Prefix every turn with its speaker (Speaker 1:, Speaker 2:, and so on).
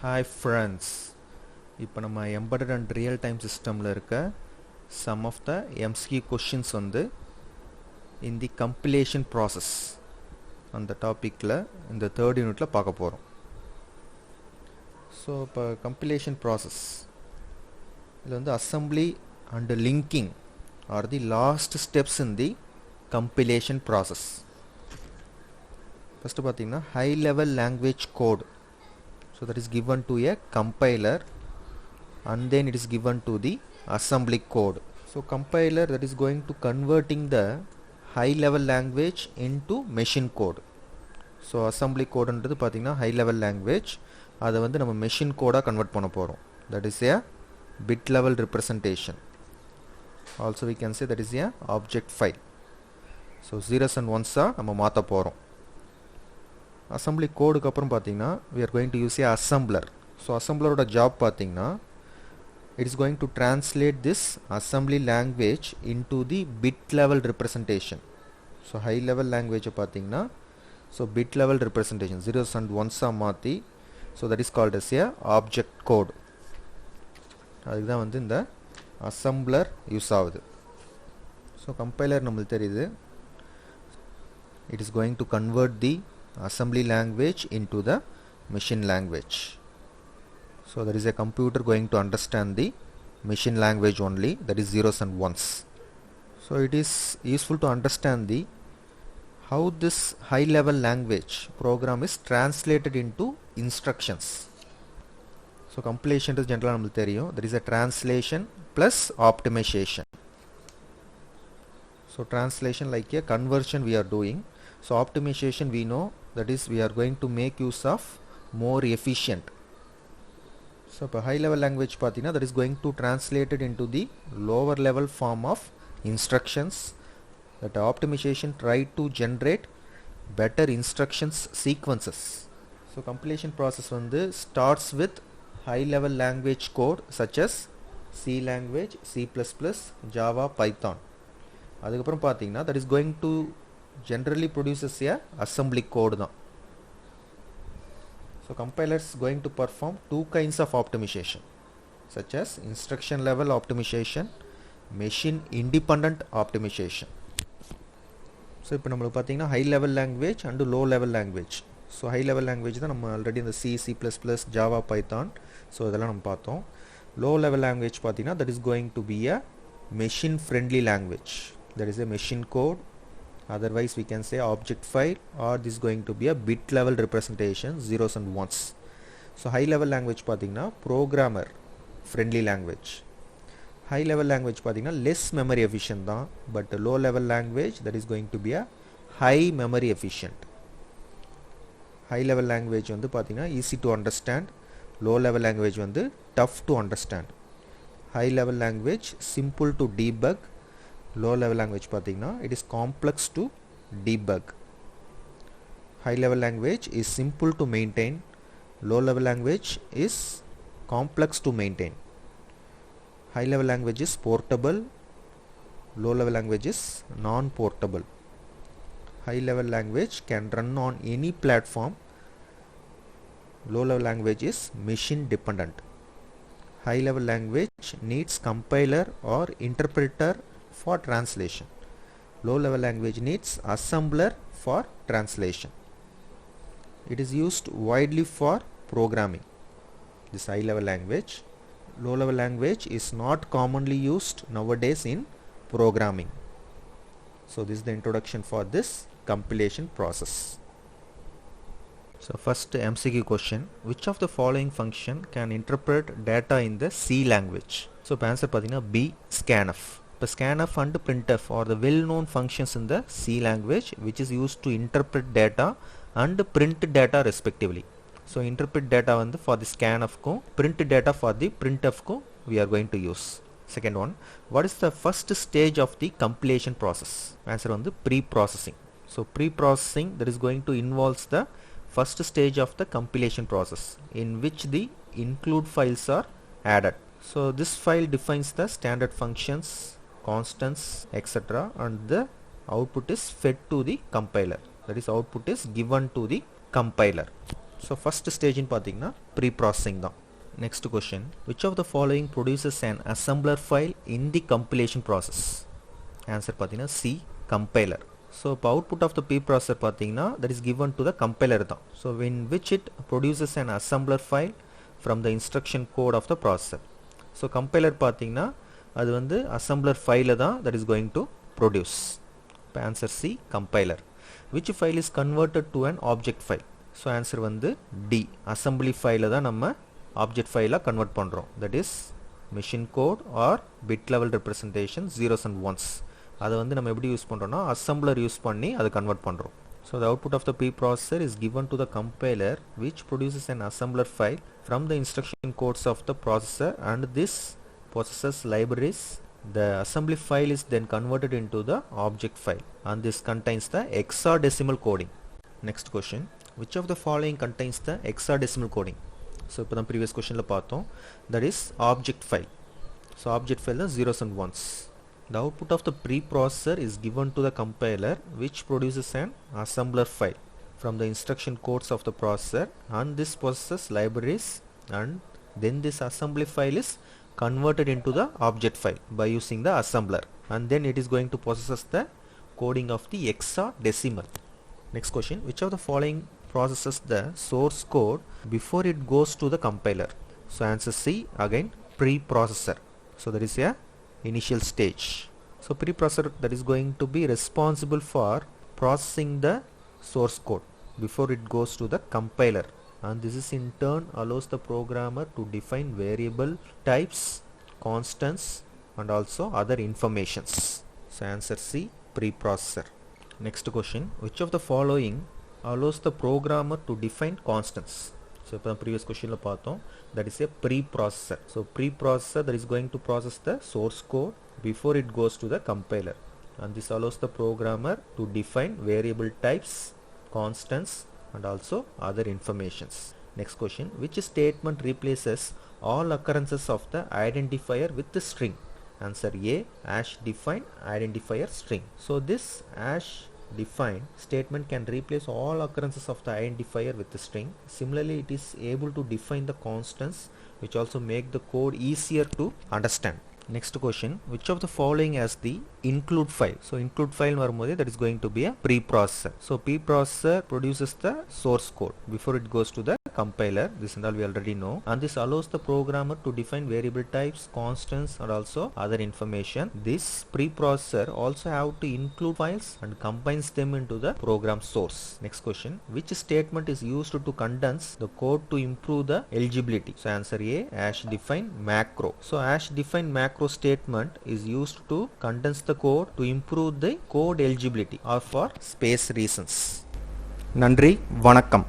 Speaker 1: Hi friends, இப்போ நம்ம embedded and real time systemல இருக்க some of the MCQ questions வந்து in the compilation process அந்த டாபிக்ல இந்த third unitல பார்க்க போறோம். ஸோ இப்போ compilation process இதில் வந்து assembly and linking are the last steps in the compilation process. First பார்த்தீங்கன்னா high level language code, so that is given to a compiler and then it is given to the assembly code. So compiler that is going to converting the high level language into machine code. So assembly code ன்றது பார்த்தீங்கன்னா high level language, அதை வந்து நம்ம machine code convert பண்ண போகிறோம். That is a bit level representation. Also we can say that is a object file. So zeros and ones நம்ம மாற்ற போகிறோம். assembly கோடுக்கு அப்புறம் பார்த்தீங்கன்னா we are going to use a assembler. So assemblerோட job பார்த்தீங்கன்னா it is going to translate this assembly language into the bit level representation. So high level language பார்த்தீங்கன்னா so bit level representation zeros and ones மாற்றி, so that is called as a object code. அதுக்கு தான் வந்து இந்த assembler use ஆகுது. So compiler நம்மளுக்கு தெரியுது, it is going to convert the assembly language into the machine language. So there is a computer going to understand the machine language only, that is zeros and ones. So it is useful to understand the how this high level language program is translated into instructions. So compilation is generally namakku theriyum, there is a translation plus optimization. So translation like a conversion we are doing. So optimization we know, that is we are going to make use of more efficient. So இப்போ high level language பார்த்தீங்கன்னா that is going to translate it into the lower level form of instructions. That optimization try to generate better instructions sequences. So compilation process வந்து starts with high level language code such as C language, C++, Java, Python. அதுக்கப்புறம் பார்த்தீங்கன்னா that is going to generally produces a assembly code தான். So compilers going to perform two kinds of optimization such as instruction level optimization, machine independent optimization. So இப்போ நம்மளுக்கு பார்த்தீங்கன்னா high level language and low level language. So high level language தான் நம்ம already இந்த C, C++, Java, Python, so இதெல்லாம் நம்ம பார்த்தோம். Low level language பார்த்தீங்கன்னா that is going to be a machine friendly language, that is a machine code, otherwise we can say object file, or this is going to be a bit level representation, zeros and ones. So high level language பார்த்தீங்கன்னா programmer friendly language. High level language பார்த்தீங்கன்னா less memory efficient தான், but low level language that is going to be a high memory efficient. High level language வந்து பார்த்தீங்கன்னா easy to understand, low level language வந்து tough to understand. High level language simple to debug, low level language பார்த்தீங்கன்னா it is complex to debug. High level language is simple to maintain, low level language is complex to maintain. High level language is portable, low level language is non-portable. High level language can run on any platform, low level language is machine dependent. High level language needs compiler or interpreter for translation, low level language needs assembler for translation. It is used widely for programming, this high level language. Low level language is not commonly used nowadays in programming. So this is the introduction for this compilation process. So first MCQ question, which of the following function can interpret data in the C language? So answer பார்த்தீங்கன்னா B, scanf. இப்போ scanf and printf are the well-known functions in the C language which is used to interpret data and print data respectively. So interpret data வந்து for the scanf-க்கும் print data for the printf-க்கும் we are going to use. Second one, what is the first stage of the compilation process? Answer வந்து pre-processing. So pre-processing that is going to involves the first stage of the compilation process in which the include files are added. So this file defines the standard functions, constants, etc., and the output is fed to the compiler, that is output is given to the compiler. So first ஸ்டேஜ்னு பார்த்தீங்கன்னா pre processing தான். Next question, which of the following produces an assembler file in the compilation process? Answer பார்த்தீங்கன்னா C, compiler. So இப்போ output of the pre processor பார்த்தீங்கன்னா that is given to the compiler தான். So in which it produces an assembler file from the instruction code of the processor. So compiler பார்த்தீங்கன்னா அது வந்து assembler ஃபைலை தான் that is going to produce. இப்போ answer C, compiler. Which file is converted to an object file? So answer வந்து D, assembly ஃபைலை தான் நம்ம ஆப்ஜெக்ட் ஃபைலாக கன்வெர்ட் பண்ணுறோம். That is machine code or bit level representation zeros and ones. அதை வந்து நம்ம எப்படி யூஸ் பண்ணுறோம்னா அசம்பிளர் யூஸ் பண்ணி அதை கன்வெர்ட் பண்ணுறோம். So the output of the pre processor is given to the compiler which produces an assembler file from the instruction codes of the processor and this processor's libraries. The assembly file is then converted into the object file and this contains the hexadecimal coding. Next question, which of the following contains the hexadecimal coding? So இப்போ தான் previous questionல பார்த்தோம், that is object file. So object file தான் zeros and ones. The output of the preprocessor is given to the compiler which produces an assembler file from the instruction codes of the processor and this processor's libraries, and then this assembly file is converted into the object file by using the assembler, and then it is going to process the coding of the hexadecimal. Next question, which of the following processes the source code before it goes to the compiler? So answer C, again preprocessor. So that is a initial stage. So preprocessor that is going to be responsible for processing the source code before it goes to the compiler, and this is in turn allows the programmer to define variable types, constants and also other informations. So answer C, preprocessor. Next question, which of the following allows the programmer to define constants? So இப்போ previous questionல பார்த்தோம், that is a preprocessor. So preprocessor that is going to process the source code before it goes to the compiler, and this allows the programmer to define variable types, constants and also other informations. Next question, which statement replaces all occurrences of the identifier with the string? Answer A, hash define identifier string. So this hash define statement can replace all occurrences of the identifier with the string. Similarly, it is able to define the constants, which also make the code easier to understand. Next question, which of the following has the include file? So include file வரும்போது that is going to be a preprocessor. So preprocessor produces the source code before it goes to the compiler. This and all we already know, and this allows the programmer to define variable types, constants and also other information. This preprocessor also have to include files and combines them into the program source. Next question, which statement is used to condense the code to improve the eligibility? So answer A, hash define macro. So hash define macro statement is used to condense the code to improve the code eligibility or for space reasons. நன்றி, வணக்கம்.